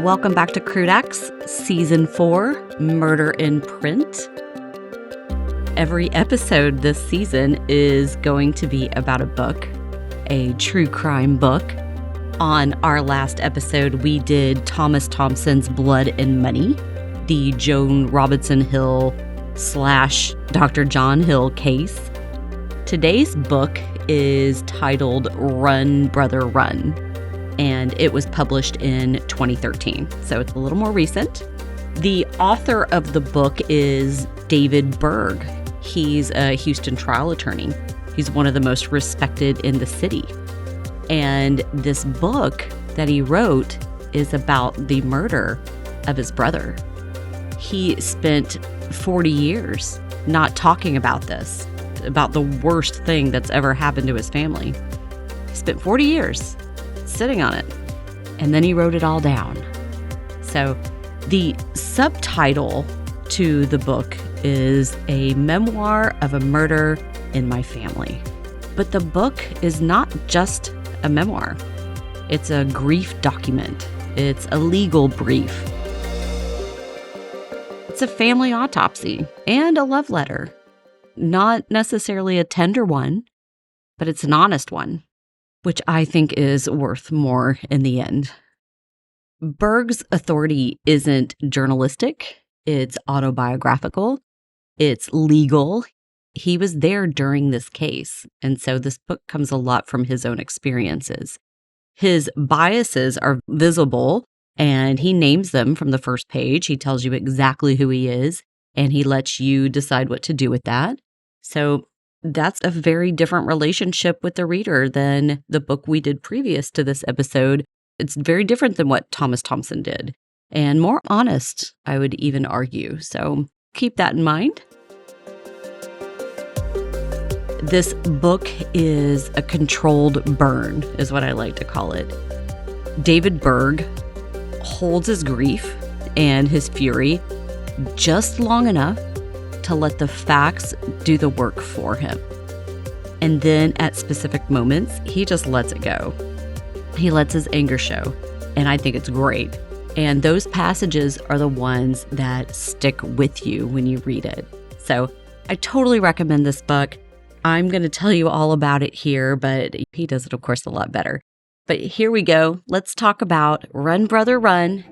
Welcome back to Crude Acts, Season 4, Murder in Print. Every episode this season is going to be about a book, a true crime book. On our last episode, we did Thomas Thompson's Blood and Money, the Joan Robinson Hill / Dr. John Hill case. Today's book is titled Run, Brother, Run, and it was published in 2013, so it's a little more recent. The author of the book is David Berg. He's a Houston trial attorney. He's one of the most respected in the city. And this book that he wrote is about the murder of his brother. He spent 40 years not talking about this, about the worst thing that's ever happened to his family. He spent 40 years sitting on it, and then he wrote it all down. So the subtitle to the book is A Memoir of a Murder in My Family. But the book is not just a memoir. It's a grief document. It's a legal brief. It's a family autopsy and a love letter. Not necessarily a tender one, but it's an honest one, which I think is worth more in the end. Berg's authority isn't journalistic. It's autobiographical. It's legal. He was there during this case, and so this book comes a lot from his own experiences. His biases are visible, and he names them from the first page. He tells you exactly who he is, and he lets you decide what to do with that. So that's a very different relationship with the reader than the book we did previous to this episode. It's very different than what Thomas Thompson did, and more honest, I would even argue. So keep that in mind. This book is a controlled burn, is what I like to call it. David Berg holds his grief and his fury just long enough to let the facts do the work for him. And then at specific moments, he just lets it go. He lets his anger show, and I think it's great. And those passages are the ones that stick with you when you read it. So I totally recommend this book. I'm going to tell you all about it here, but he does it, of course, a lot better. But here we go. Let's talk about Run, Brother, Run.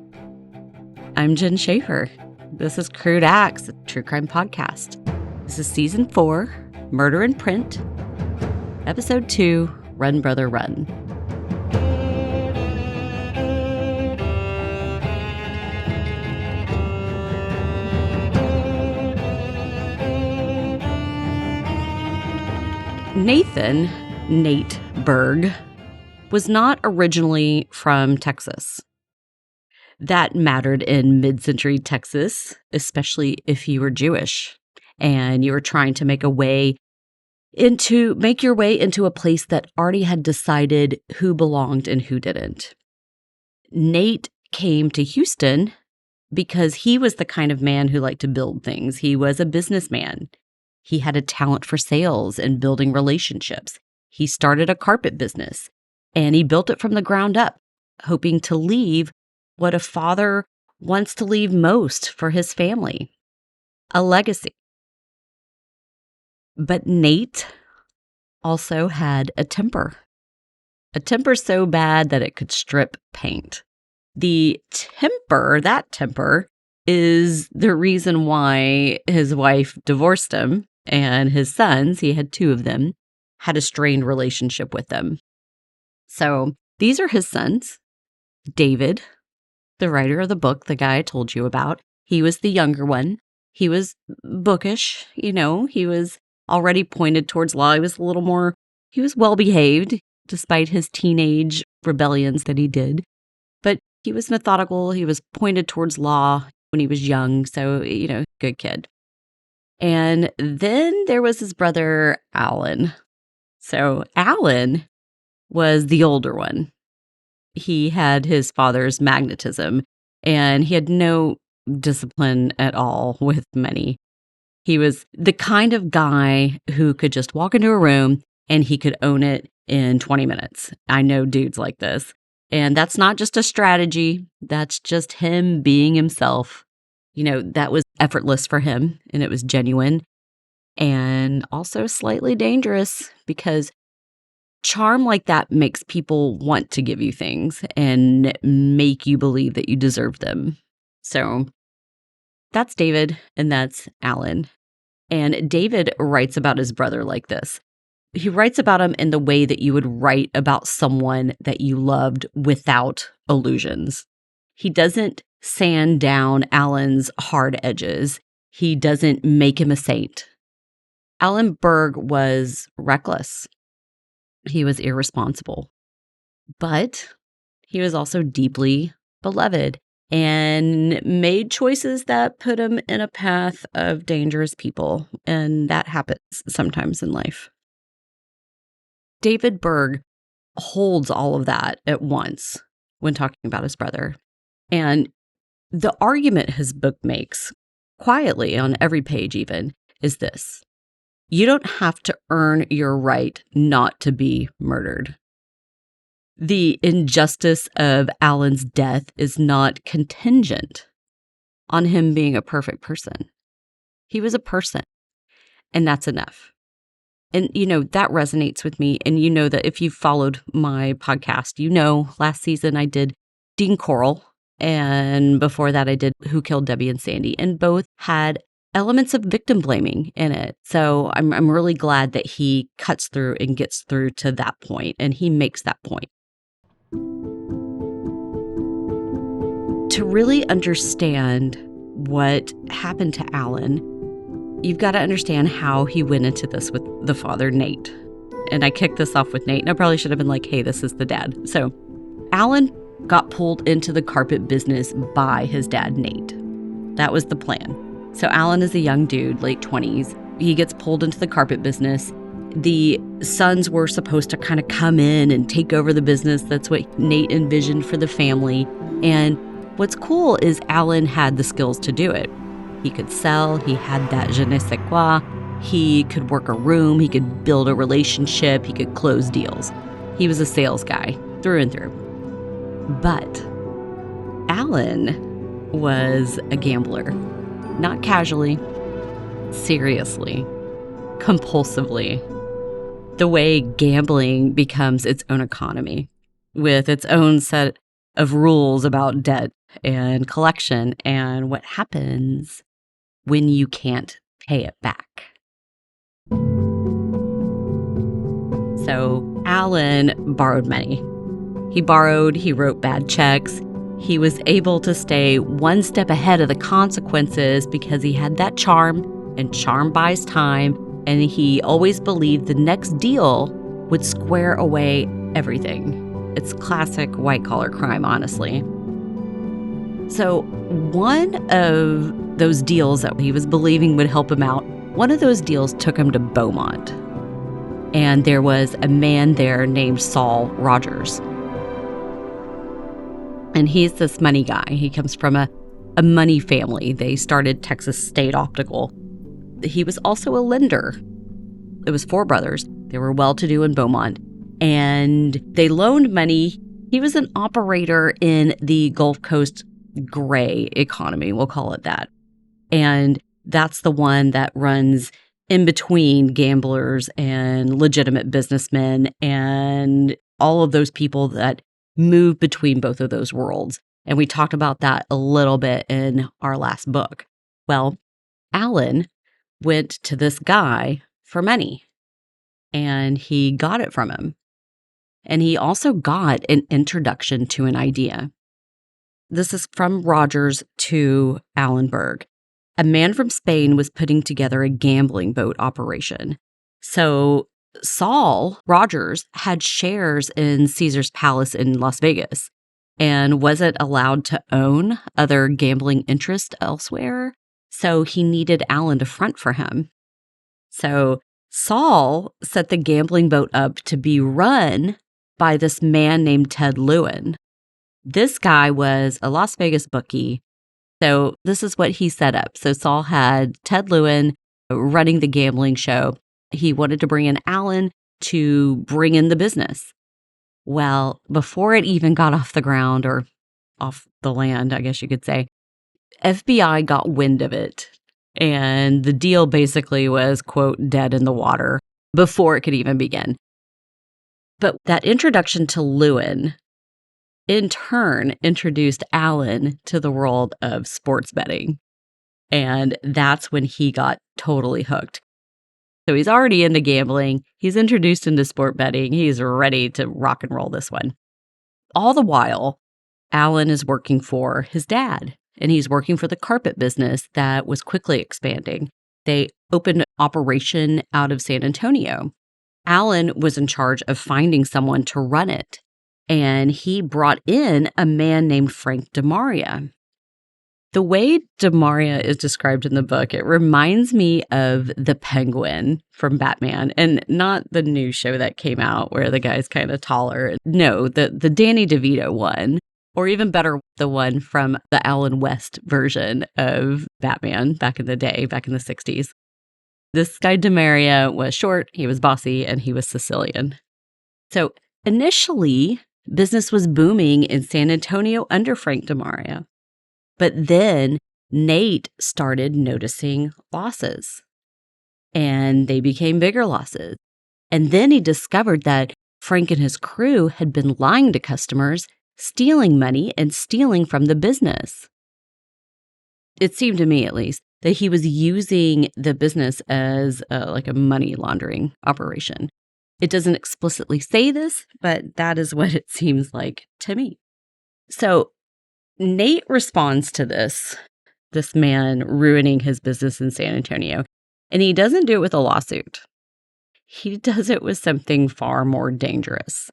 I'm Jen Schaefer. This is Crude Acts, a true crime podcast. This is Season 4, Murder in Print, Episode 2, Run, Brother, Run. Nate Berg, was not originally from Texas. That mattered in mid-century Texas, especially if you were Jewish and you were trying to make your way into a place that already had decided who belonged and who didn't. Nate came to Houston because he was the kind of man who liked to build things. He was a businessman. He had a talent for sales and building relationships. He started a carpet business, and he built it from the ground up, hoping to leave what a father wants to leave most for his family, a legacy. But Nate also had a temper so bad that it could strip paint. That temper is the reason why his wife divorced him, and his sons, he had 2 of them, had a strained relationship with them. So these are his sons. David, the writer of the book, the guy I told you about, he was the younger one. He was bookish, he was already pointed towards law. He was well-behaved despite his teenage rebellions that he did. But he was methodical. He was pointed towards law when he was young. So, good kid. And then there was his brother, Alan. So Alan was the older one. He had his father's magnetism, and he had no discipline at all with money. He was the kind of guy who could just walk into a room and he could own it in 20 minutes. I know dudes like this. And that's not just a strategy. That's just him being himself. That was effortless for him, and it was genuine and also slightly dangerous because charm like that makes people want to give you things and make you believe that you deserve them. So that's David, and that's Alan. And David writes about his brother like this. He writes about him in the way that you would write about someone that you loved without illusions. He doesn't sand down Alan's hard edges. He doesn't make him a saint. Alan Berg was reckless. He was irresponsible. But he was also deeply beloved and made choices that put him in a path of dangerous people. And that happens sometimes in life. David Berg holds all of that at once when talking about his brother. And the argument his book makes, quietly on every page even, is this: you don't have to earn your right not to be murdered. The injustice of Alan's death is not contingent on him being a perfect person. He was a person, and that's enough. And, that resonates with me. And that if you've followed my podcast, last season I did Dean Coral. And before that, I did Who Killed Debbie and Sandy. And both had elements of victim blaming in it. So I'm really glad that he cuts through and gets through to that point. And he makes that point. To really understand what happened to Alan, you've got to understand how he went into this with the father, Nate. And I kicked this off with Nate, and I probably should have been like, hey, this is the dad. So Alan got pulled into the carpet business by his dad, Nate. That was the plan. So Alan is a young dude, late 20s. He gets pulled into the carpet business. The sons were supposed to kind of come in and take over the business. That's what Nate envisioned for the family. And what's cool is Alan had the skills to do it. He could sell. He had that je ne sais quoi. He could work a room. He could build a relationship. He could close deals. He was a sales guy through and through. But Alan was a gambler, not casually, seriously, compulsively. The way gambling becomes its own economy with its own set of rules about debt and collection and what happens when you can't pay it back. So Alan borrowed money. He wrote bad checks. He was able to stay one step ahead of the consequences because he had that charm, and charm buys time, and he always believed the next deal would square away everything. It's classic white-collar crime, honestly. So one of those deals that he was believing would help him out, one of those deals took him to Beaumont. And there was a man there named Saul Rogers. And he's this money guy. He comes from a money family. They started Texas State Optical. He was also a lender. It was 4 brothers. They were well-to-do in Beaumont. And they loaned money. He was an operator in the Gulf Coast gray economy, we'll call it that. And that's the one that runs in between gamblers and legitimate businessmen and all of those people that move between both of those worlds. And we talked about that a little bit in our last book. Well, Alan went to this guy for money, and he got it from him. And he also got an introduction to an idea. This is from Rogers to Alan Berg. A man from Spain was putting together a gambling boat operation. So Saul Rogers had shares in Caesar's Palace in Las Vegas and wasn't allowed to own other gambling interests elsewhere. So he needed Alan to front for him. So Saul set the gambling boat up to be run by this man named Ted Lewin. This guy was a Las Vegas bookie. So this is what he set up. So Saul had Ted Lewin running the gambling show. He wanted to bring in Alan to bring in the business. Well, before it even got off the ground or off the land, I guess you could say, FBI got wind of it. And the deal basically was, quote, dead in the water before it could even begin. But that introduction to Lewin, in turn, introduced Alan to the world of sports betting. And that's when he got totally hooked. So he's already into gambling. He's introduced into sport betting. He's ready to rock and roll this one. All the while, Alan is working for his dad, and he's working for the carpet business that was quickly expanding. They opened an operation out of San Antonio. Alan was in charge of finding someone to run it, and he brought in a man named Frank DeMaria. The way DeMaria is described in the book, it reminds me of the Penguin from Batman, and not the new show that came out where the guy's kind of taller. No, the Danny DeVito one, or even better, the one from the Alan West version of Batman back in the day, back in the 60s. This guy DeMaria was short, he was bossy, and he was Sicilian. So initially, business was booming in San Antonio under Frank DeMaria. But then Nate started noticing losses, and they became bigger losses. And then he discovered that Frank and his crew had been lying to customers, stealing money, and stealing from the business. It seemed to me, at least, that he was using the business as like a money laundering operation. It doesn't explicitly say this, but that is what it seems like to me. So Nate responds to this man ruining his business in San Antonio, and he doesn't do it with a lawsuit. He does it with something far more dangerous.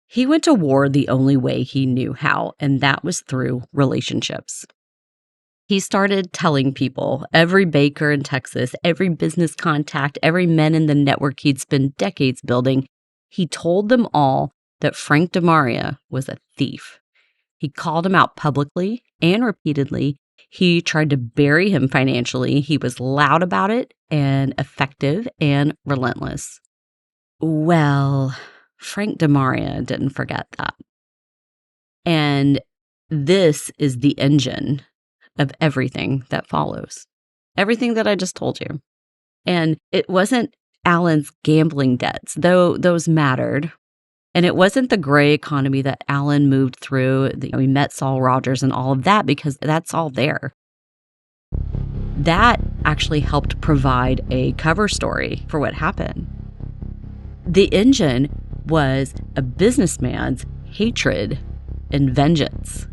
He went to war the only way he knew how, and that was through relationships. He started telling people, every baker in Texas, every business contact, every man in the network he'd spent decades building, he told them all that Frank DeMaria was a thief. He called him out publicly and repeatedly. He tried to bury him financially. He was loud about it and effective and relentless. Well, Frank DeMaria didn't forget that. And this is the engine of everything that follows. Everything that I just told you. And it wasn't Alan's gambling debts, though those mattered. And it wasn't the gray economy that Alan moved through. We met Saul Rogers and all of that because that's all there. That actually helped provide a cover story for what happened. The engine was a businessman's hatred and vengeance.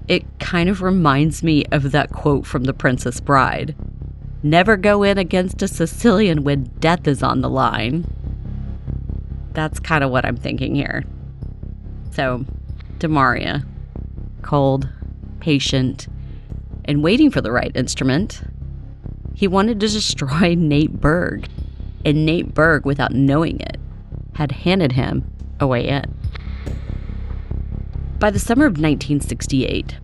It kind of reminds me of that quote from The Princess Bride. Never go in against a Sicilian when death is on the line. That's kind of what I'm thinking here. So, DeMaria, cold, patient, and waiting for the right instrument. He wanted to destroy Nate Berg, and Nate Berg, without knowing it, had handed him a way in. By the summer of 1968,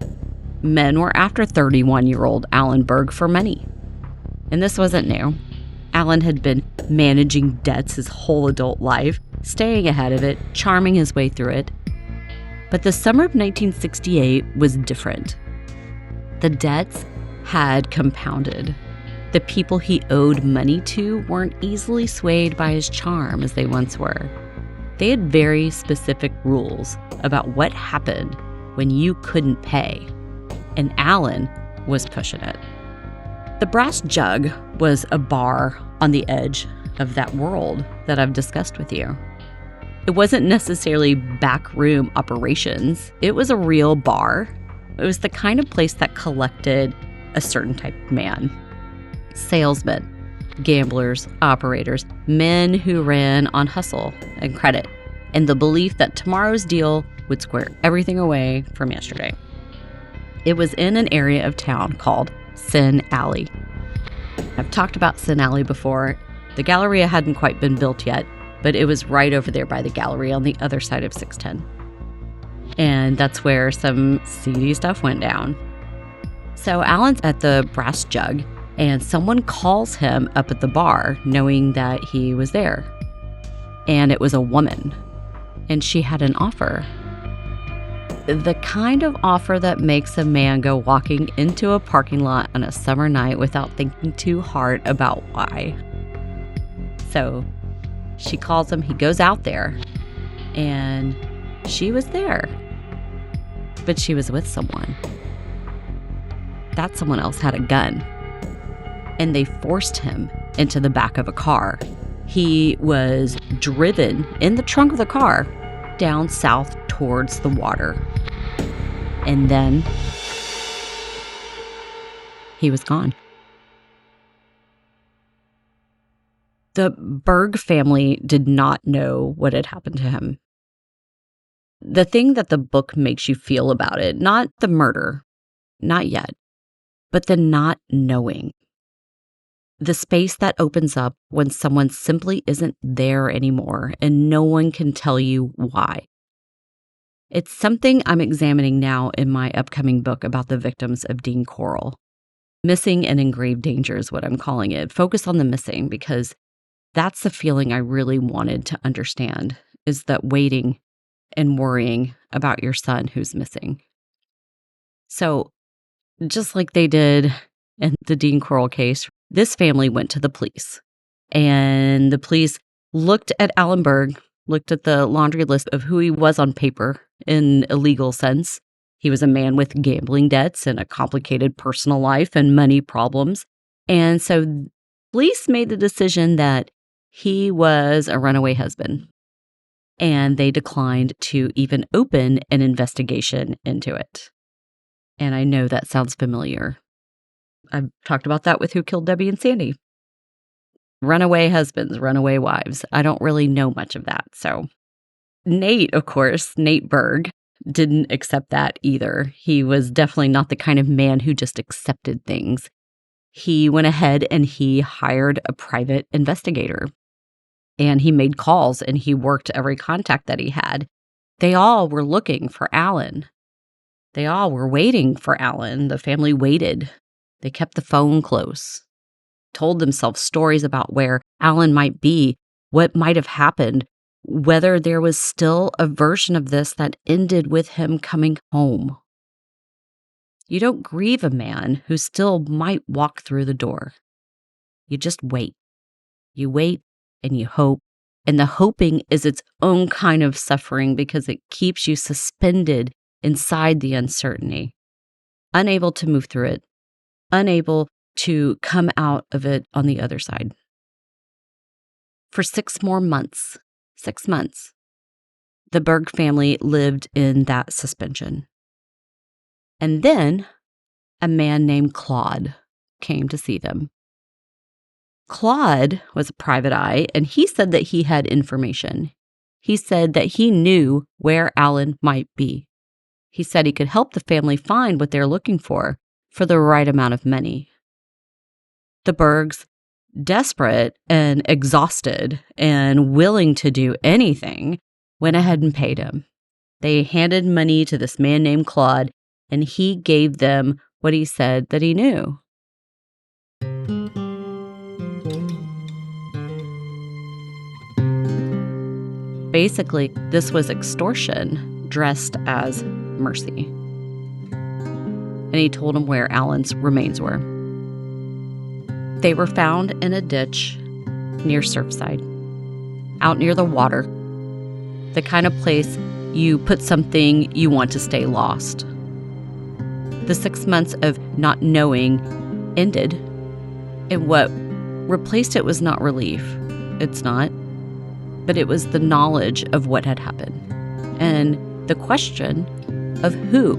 men were after 31-year-old Alan Berg for money. And this wasn't new. Alan had been managing debts his whole adult life, staying ahead of it, charming his way through it. But the summer of 1968 was different. The debts had compounded. The people he owed money to weren't easily swayed by his charm as they once were. They had very specific rules about what happened when you couldn't pay, and Alan was pushing it. The Brass Jug was a bar on the edge of that world that I've discussed with you. It wasn't necessarily backroom operations. It was a real bar. It was the kind of place that collected a certain type of man. Salesmen, gamblers, operators, men who ran on hustle and credit, and the belief that tomorrow's deal would square everything away from yesterday. It was in an area of town called Sin Alley. I've talked about Sin Alley before. The Galleria hadn't quite been built yet, but it was right over there by the Galleria on the other side of 610. And that's where some seedy stuff went down. So Alan's at the Brass Jug, and someone calls him up at the bar knowing that he was there. And it was a woman. and she had an offer. The kind of offer that makes a man go walking into a parking lot on a summer night without thinking too hard about why. So she calls him, he goes out there, and she was there. But she was with someone. That someone else had a gun. And they forced him into the back of a car. He was driven in the trunk of the car down south towards the water. And then he was gone. The Berg family did not know what had happened to him. The thing that the book makes you feel about it, not the murder, not yet, but the not knowing. The space that opens up when someone simply isn't there anymore and no one can tell you why. It's something I'm examining now in my upcoming book about the victims of Dean Corll. Missing and in grave danger is what I'm calling it. Focus on the missing, because that's the feeling I really wanted to understand, is that waiting and worrying about your son who's missing. So just like they did in the Dean Corll case, this family went to the police, and the police looked at Alan Berg, looked at the laundry list of who he was on paper in a legal sense. He was a man with gambling debts and a complicated personal life and money problems. And so police made the decision that he was a runaway husband, and they declined to even open an investigation into it. And I know that sounds familiar. I've talked about that with Who Killed Debbie and Sandy. Runaway husbands, runaway wives. I don't really know much of that. So Nate, of course, Nate Berg, didn't accept that either. He was definitely not the kind of man who just accepted things. He went ahead and he hired a private investigator. And he made calls and he worked every contact that he had. They all were looking for Alan. They all were waiting for Alan. The family waited. They kept the phone close, told themselves stories about where Alan might be, what might have happened, whether there was still a version of this that ended with him coming home. You don't grieve a man who still might walk through the door. You just wait. You wait and you hope. And the hoping is its own kind of suffering because it keeps you suspended inside the uncertainty, unable to move through it, unable to come out of it on the other side. For 6 more months, 6 months, the Berg family lived in that suspension. And then a man named Claude came to see them. Claude was a private eye, and he said that he had information. He said that he knew where Alan might be. He said he could help the family find what they're looking for the right amount of money. The Bergs, desperate and exhausted and willing to do anything, went ahead and paid him. They handed money to this man named Claude, and he gave them what he said that he knew. Basically, this was extortion dressed as mercy. And he told him where Alan's remains were. They were found in a ditch near Surfside, out near the water, the kind of place you put something you want to stay lost. The 6 months of not knowing ended, and what replaced it was not relief. It's not. But it was the knowledge of what had happened and the question of who,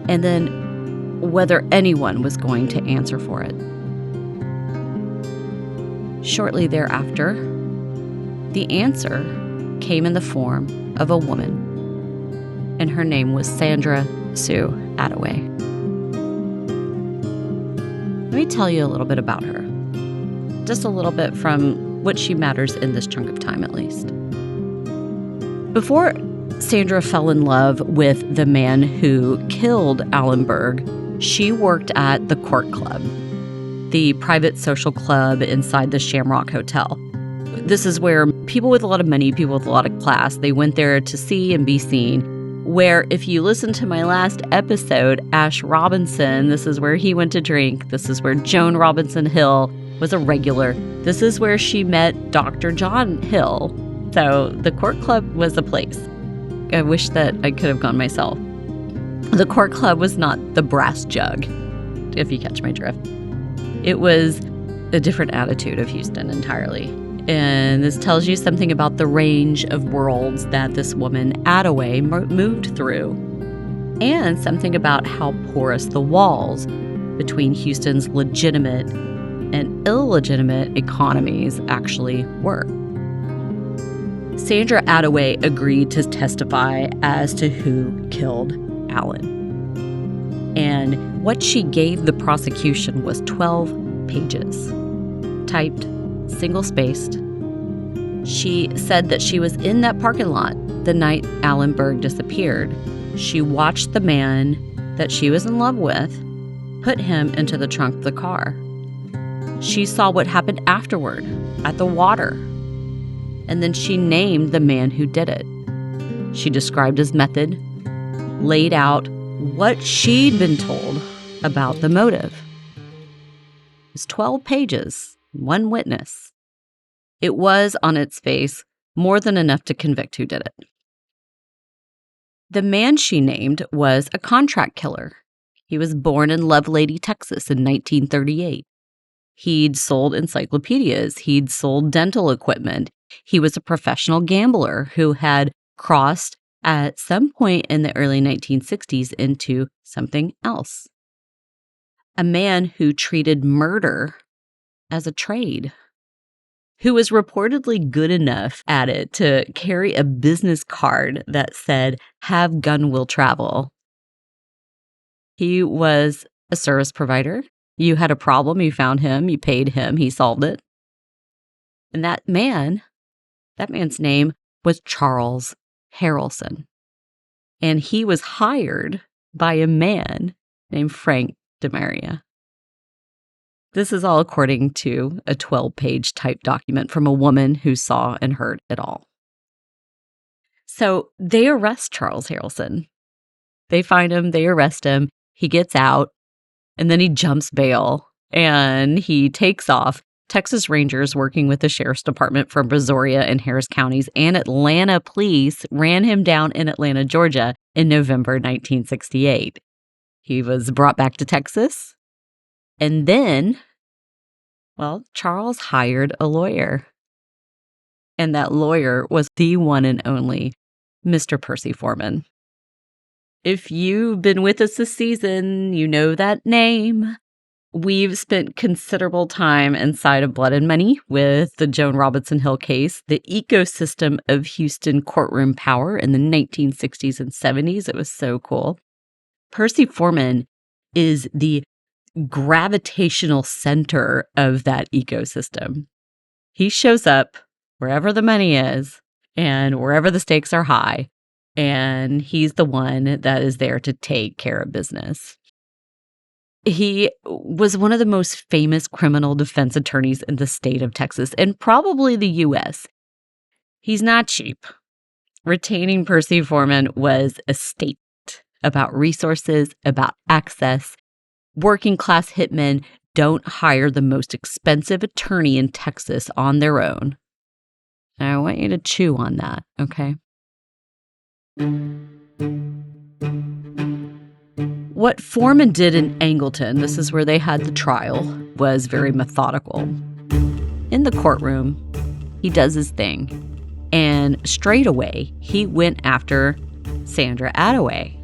and then whether anyone was going to answer for it. Shortly thereafter, the answer came in the form of a woman, and her name was Sandra Sue Attaway. Let me tell you a little bit about her, just a little bit from what she matters in this chunk of time, at least. Before Sandra fell in love with the man who killed Alan Berg, she worked at the Cork Club, the private social club inside the Shamrock Hotel. This is where people with a lot of money, people with a lot of class. They went there to see and be seen. Where if you listen to my last episode, Ash Robinson, this is where he went to drink. This is where Joan Robinson Hill was a regular. This is where she met Dr. John Hill. So the Cork Club was a place. I wish that I could have gone myself. The Cork Club was not the Brass Jug, if you catch my drift. It was a different attitude of Houston entirely. And this tells you something about the range of worlds that this woman, Attaway, moved through. And something about how porous the walls between Houston's legitimate and illegitimate economies actually were. Sandra Attaway agreed to testify as to who killed Allen. And what she gave the prosecution was 12 pages, typed, single-spaced. She said that she was in that parking lot the night Alan Berg disappeared. She watched the man that she was in love with put him into the trunk of the car. She saw what happened afterward at the water. And then she named the man who did it. She described his method, laid out what she'd been told about the motive. It was 12 pages. One witness. It was, on its face, more than enough to convict who did it. The man she named was a contract killer. He was born in Lovelady, Texas in 1938. He'd sold encyclopedias. He'd sold dental equipment. He was a professional gambler who had crossed at some point in the early 1960s into something else. A man who treated murder as a trade, who was reportedly good enough at it to carry a business card that said, "Have gun will travel." He was a service provider. You had a problem, you found him, you paid him, he solved it. And that man's name was Charles Harrelson. And he was hired by a man named Frank DeMaria. This is all according to a 12-page typed document from a woman who saw and heard it all. So they arrest Charles Harrelson. They find him, they arrest him, he gets out, and then he jumps bail, and he takes off. Texas Rangers working with the Sheriff's Department from Brazoria and Harris counties and Atlanta police ran him down in Atlanta, Georgia in November 1968. He was brought back to Texas. And then, well, Charles hired a lawyer. And that lawyer was the one and only Mr. Percy Foreman. If you've been with us this season, you know that name. We've spent considerable time inside of Blood and Money with the Joan Robinson Hill case, the ecosystem of Houston courtroom power in the 1960s and 70s. It was so cool. Percy Foreman is the gravitational center of that ecosystem. He shows up wherever the money is and wherever the stakes are high, and he's the one that is there to take care of business. He was one of the most famous criminal defense attorneys in the state of Texas and probably the U.S. He's not cheap. Retaining Percy Foreman was a statement about resources, about access. Working class hitmen don't hire the most expensive attorney in Texas on their own. And I want you to chew on that, okay? What Foreman did in Angleton, this is where they had the trial, was very methodical. In the courtroom, he does his thing. And straight away, he went after Sandra Attaway.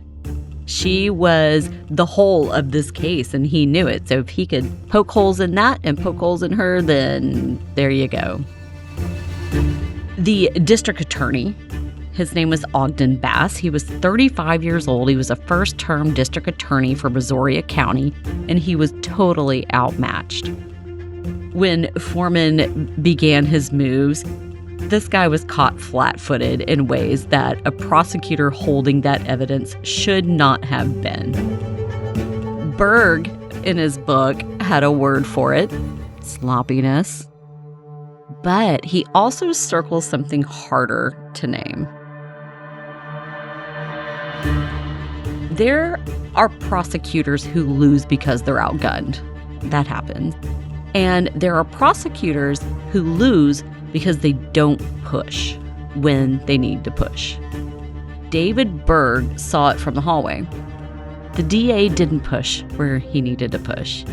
She was the whole of this case, and he knew it. So if he could poke holes in that and poke holes in her, then there you go. The district attorney, his name was Ogden Bass. He was 35 years old. He was a first-term district attorney for Brazoria County, and he was totally outmatched. When Foreman began his moves, this guy was caught flat-footed in ways that a prosecutor holding that evidence should not have been. Berg, in his book, had a word for it: sloppiness. But he also circles something harder to name. There are prosecutors who lose because they're outgunned. That happens. And there are prosecutors who lose because they don't push when they need to push. David Berg saw it from the hallway. The DA didn't push where he needed to push.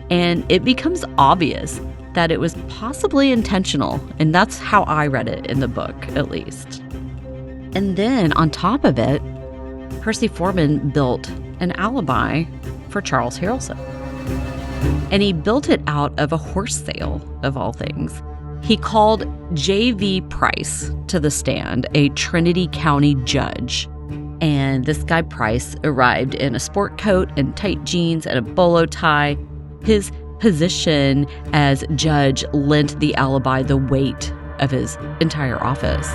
And it becomes obvious that it was possibly intentional, and that's how I read it in the book, at least. And then on top of it, Percy Foreman built an alibi for Charles Harrelson. And he built it out of a horse sale, of all things. He called J.V. Price to the stand, a Trinity County judge. And this guy Price arrived in a sport coat and tight jeans and a bolo tie. His position as judge lent the alibi the weight of his entire office.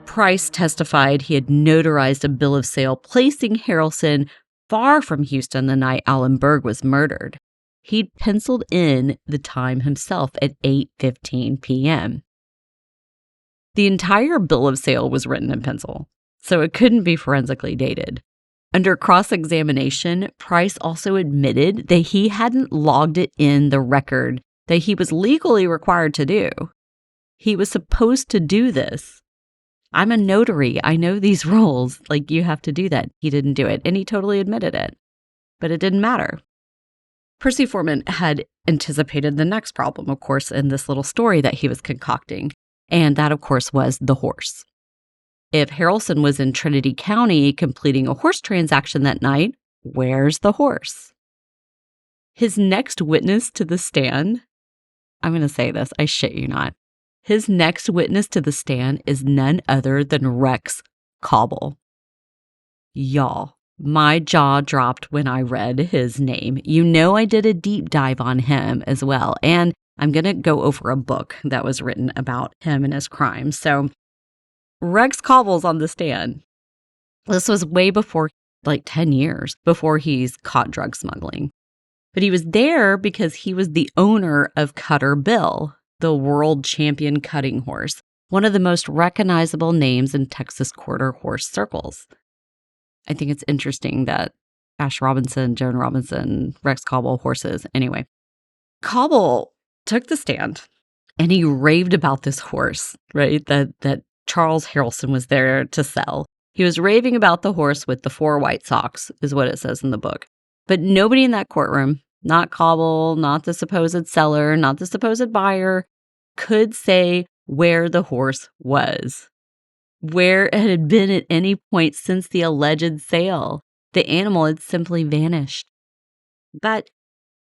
Price testified he had notarized a bill of sale placing Harrelson far from Houston the night Alan Berg was murdered. He'd penciled in the time himself at 8:15 p.m. The entire bill of sale was written in pencil, so it couldn't be forensically dated. Under cross-examination, Price also admitted that he hadn't logged it in the record that he was legally required to do. He was supposed to do this. I'm a notary. I know these rules. Like, you have to do that. He didn't do it, and he totally admitted it. But it didn't matter. Percy Foreman had anticipated the next problem, of course, in this little story that he was concocting, and that, of course, was the horse. If Harrelson was in Trinity County completing a horse transaction that night, where's the horse? His next witness to the stand, I'm going to say this, I shit you not. His next witness to the stand is none other than Rex Cobble. Y'all, my jaw dropped when I read his name. You know I did a deep dive on him as well, and I'm going to go over a book that was written about him and his crimes. So Rex Cobble's on the stand. This was way before, like 10 years before he's caught drug smuggling. But he was there because he was the owner of Cutter Bill, the world champion cutting horse, one of the most recognizable names in Texas quarter horse circles. I think it's interesting that Ash Robinson, Joan Robinson, Rex Cobble horses. Anyway, Cobble took the stand and he raved about this horse, right? That Charles Harrelson was there to sell. He was raving about the horse with the 4 white socks, is what it says in the book. But nobody in that courtroom, not Cobble, not the supposed seller, not the supposed buyer, could say where the horse was, where it had been at any point since the alleged sale. The animal had simply vanished. But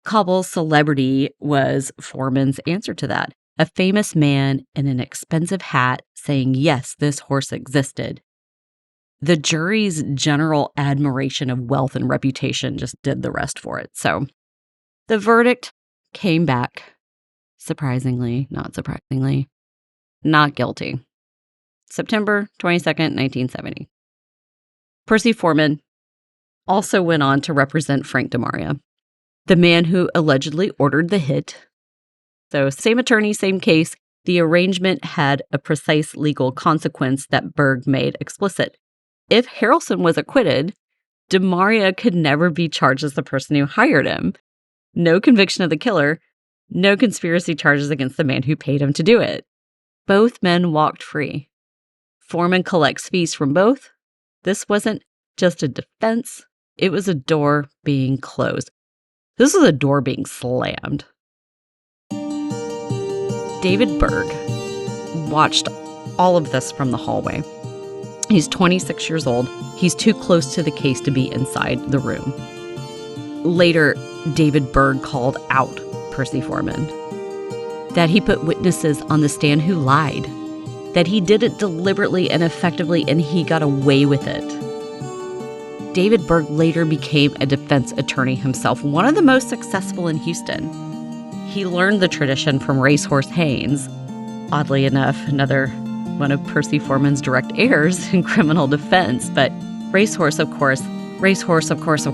Cobble's celebrity was Foreman's answer to that. A famous man in an expensive hat saying, yes, this horse existed. The jury's general admiration of wealth and reputation just did the rest for it. So the verdict came back, surprisingly, not surprisingly, not guilty. September 22nd, 1970. Percy Foreman also went on to represent Frank DeMaria, the man who allegedly ordered the hit. So same attorney, same case. The arrangement had a precise legal consequence that Berg made explicit. If Harrelson was acquitted, DeMaria could never be charged as the person who hired him. No conviction of the killer, no conspiracy charges against the man who paid him to do it. Both men walked free. Foreman collects fees from both. This wasn't just a defense, it was a door being closed. This was a door being slammed. David Berg watched all of this from the hallway. He's 26 years old. He's too close to the case to be inside the room. Later, David Berg called out Percy Foreman, that he put witnesses on the stand who lied, that he did it deliberately and effectively, and he got away with it. David Berg later became a defense attorney himself, one of the most successful in Houston. He learned the tradition from Racehorse Haynes, oddly enough, another one of Percy Foreman's direct heirs in criminal defense. But Racehorse, of course, Racehorse, of course,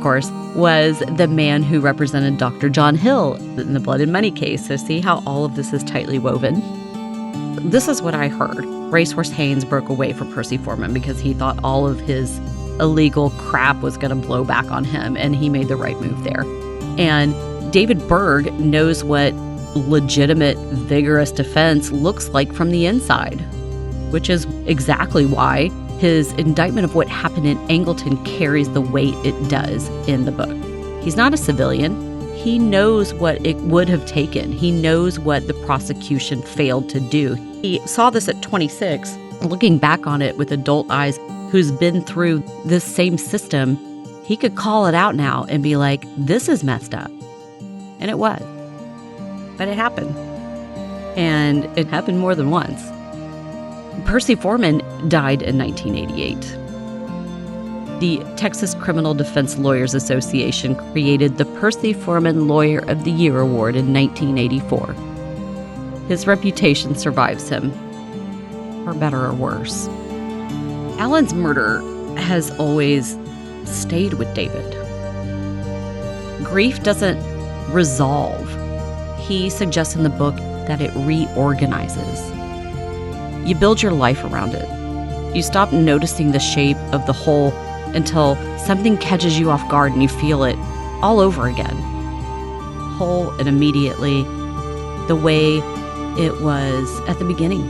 was the man who represented Dr. John Hill in the Blood and Money case. So see how all of this is tightly woven? This is what I heard. Racehorse Haynes broke away from Percy Foreman because he thought all of his illegal crap was going to blow back on him, and he made the right move there. And David Berg knows what legitimate, vigorous defense looks like from the inside, which is exactly why his indictment of what happened in Angleton carries the weight it does in the book. He's not a civilian. He knows what it would have taken. He knows what the prosecution failed to do. He saw this at 26, looking back on it with adult eyes, who's been through this same system. He could call it out now and be like, this is messed up. And it was. But it happened. And it happened more than once. Percy Foreman died in 1988. The Texas Criminal Defense Lawyers Association created the Percy Foreman Lawyer of the Year Award in 1984. His reputation survives him, for better or worse. Alan's murder has always stayed with David. Grief doesn't resolve. He suggests in the book that it reorganizes. You build your life around it. You stop noticing the shape of the whole until something catches you off guard and you feel it all over again. Whole and immediately, the way it was at the beginning.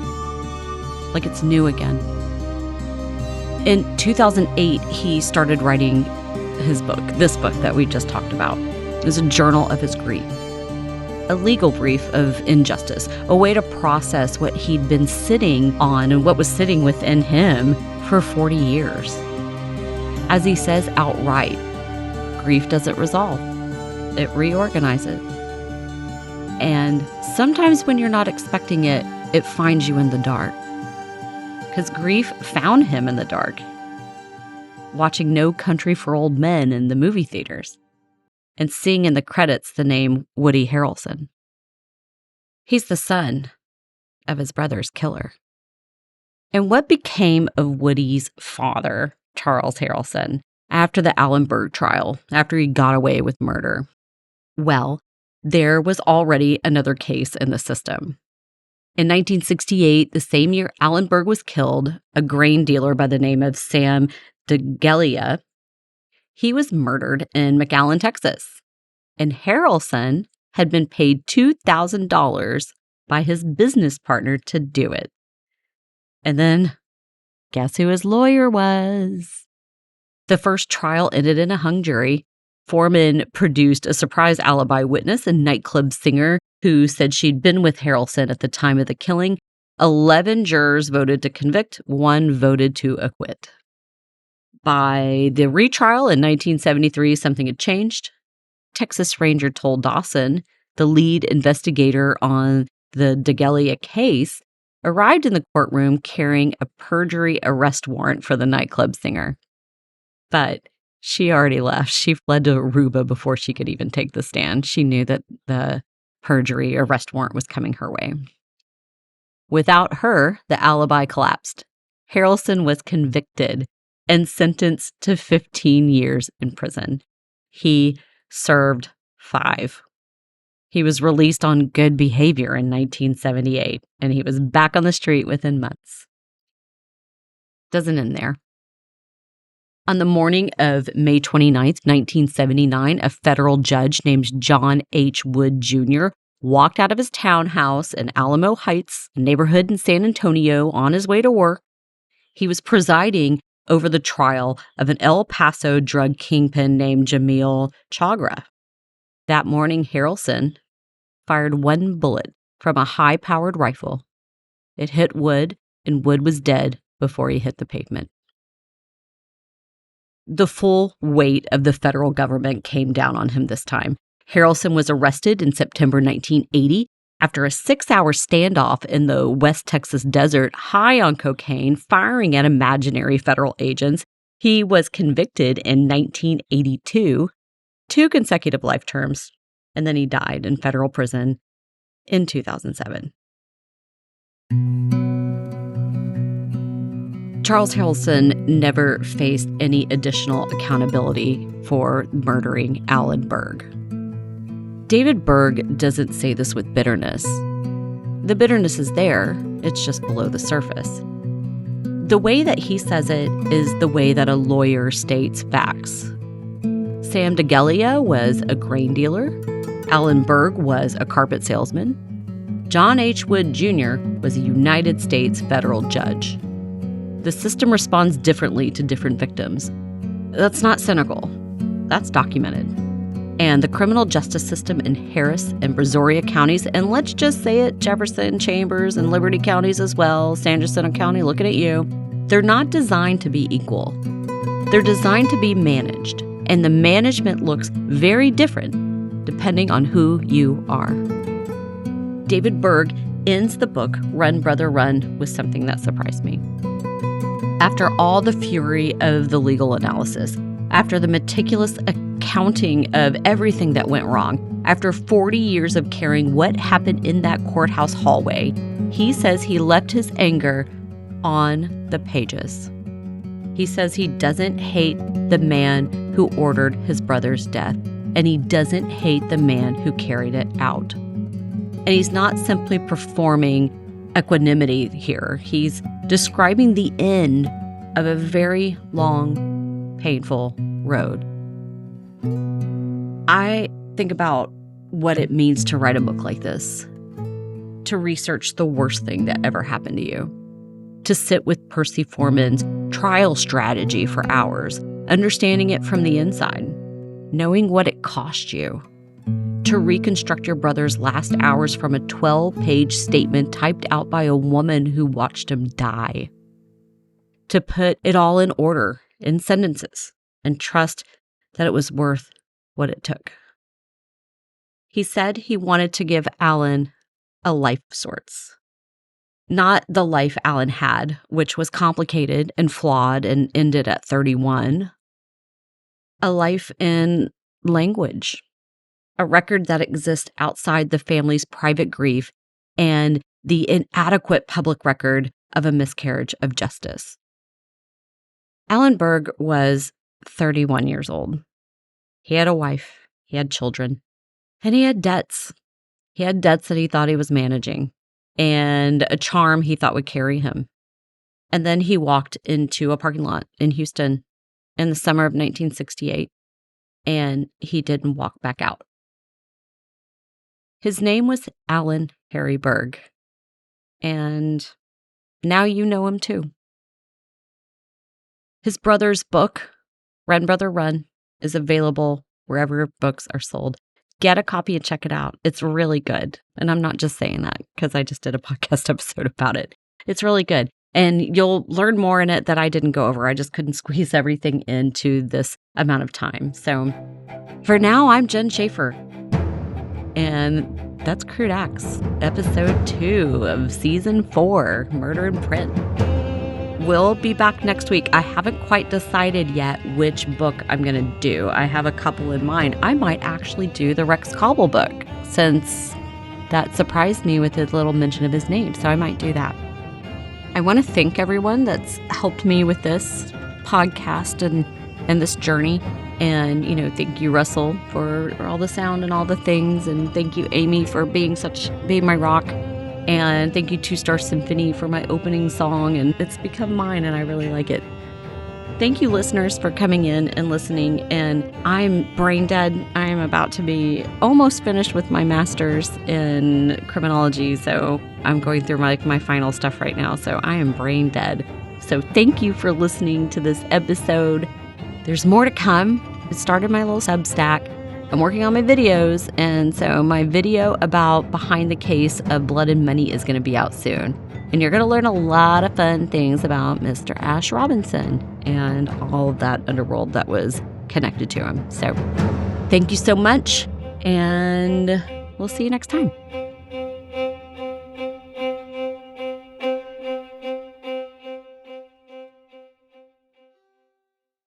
Like it's new again. In 2008, he started writing his book, this book that we just talked about. It was a journal of his grief. A legal brief of injustice, a way to process what he'd been sitting on and what was sitting within him for 40 years. As he says outright, grief doesn't resolve. It reorganizes. And sometimes when you're not expecting it, it finds you in the dark. Because grief found him in the dark, watching No Country for Old Men in the movie theaters, and seeing in the credits the name Woody Harrelson. He's the son of his brother's killer. And what became of Woody's father, Charles Harrelson, after the Alan Berg trial, after he got away with murder? Well, there was already another case in the system. In 1968, the same year Alan Berg was killed, a grain dealer by the name of Sam DeGelia, he was murdered in McAllen, Texas. And Harrelson had been paid $2,000 by his business partner to do it. And then, guess who his lawyer was? The first trial ended in a hung jury. Foreman produced a surprise alibi witness, a nightclub singer who said she'd been with Harrelson at the time of the killing. 11 jurors voted to convict, 1 voted to acquit. By the retrial in 1973, something had changed. Texas Ranger told Dawson, the lead investigator on the DeGelia case, arrived in the courtroom carrying a perjury arrest warrant for the nightclub singer. But she already left. She fled to Aruba before she could even take the stand. She knew that the perjury arrest warrant was coming her way. Without her, the alibi collapsed. Harrelson was convicted and sentenced to 15 years in prison. He served 5. He was released on good behavior in 1978, and he was back on the street within months. Doesn't end there. On the morning of May 29th, 1979, a federal judge named John H. Wood Jr. walked out of his townhouse in Alamo Heights, a neighborhood in San Antonio, on his way to work. He was presiding over the trial of an El Paso drug kingpin named Jamil Chagra. That morning, Harrelson fired 1 bullet from a high-powered rifle. It hit Wood, and Wood was dead before he hit the pavement. The full weight of the federal government came down on him this time. Harrelson was arrested in September 1980 after a 6-hour standoff in the West Texas desert, high on cocaine, firing at imaginary federal agents. He was convicted in 1982, 2 consecutive life terms, and then he died in federal prison in 2007. Charles Harrelson never faced any additional accountability for murdering Alan Berg. David Berg doesn't say this with bitterness. The bitterness is there, it's just below the surface. The way that he says it is the way that a lawyer states facts. Sam DeGelia was a grain dealer. Alan Berg was a carpet salesman. John H. Wood Jr. was a United States federal judge. The system responds differently to different victims. That's not cynical. That's documented. And the criminal justice system in Harris and Brazoria counties, and let's just say it, Jefferson, Chambers, and Liberty counties as well, Sandra Sue County, looking at you, they're not designed to be equal. They're designed to be managed, and the management looks very different depending on who you are. David Berg ends the book, Run, Brother, Run, with something that surprised me. After all the fury of the legal analysis, after the meticulous accounting of everything that went wrong, after 40 years of carrying what happened in that courthouse hallway, he says he left his anger on the pages. He says he doesn't hate the man who ordered his brother's death, and he doesn't hate the man who carried it out. And he's not simply performing equanimity here. He's describing the end of a very long, painful road. I think about what it means to write a book like this, to research the worst thing that ever happened to you, to sit with Percy Foreman's trial strategy for hours, understanding it from the inside, knowing what it cost you, to reconstruct your brother's last hours from a 12-page statement typed out by a woman who watched him die, to put it all in order in sentences and trust that it was worth what it took. He said he wanted to give Alan a life of sorts. Not the life Alan had, which was complicated and flawed and ended at 31. A life in language. A record that exists outside the family's private grief and the inadequate public record of a miscarriage of justice. Alan Berg was 31 years old. He had a wife, he had children, and he had debts. He had debts that he thought he was managing, and a charm he thought would carry him. And then he walked into a parking lot in Houston in the summer of 1968, and he didn't walk back out. His name was Alan Harry Berg, and now you know him too. His brother's book, Run, Brother, Run, is available wherever books are sold. Get a copy and check it out. It's really good. And I'm not just saying that because I just did a podcast episode about it. It's really good. And you'll learn more in it that I didn't go over. I just couldn't squeeze everything into this amount of time. So for now, I'm Jen Schaefer. And that's Crude Acts, episode 2 of season 4, Murder in Print. We'll be back next week. I haven't quite decided yet which book I'm going to do. I have a couple in mind. I might actually do the Rex Cobble book, since that surprised me with his little mention of his name. So I might do that. I want to thank everyone that's helped me with this podcast and this journey. And, thank you, Russell, for all the sound and all the things. And thank you, Amy, for being my rock. And thank you, Two Star Symphony, for my opening song. And it's become mine, and I really like it. Thank you, listeners, for coming in and listening. And I'm brain dead. I'm about to be almost finished with my master's in criminology. So I'm going through my final stuff right now. So I am brain dead. So thank you for listening to this episode. There's more to come. I started my little Substack. I'm working on my videos, and so my video about behind the case of Blood and Money is going to be out soon. And you're going to learn a lot of fun things about Mr. Ash Robinson and all of that underworld that was connected to him. So thank you so much, and we'll see you next time.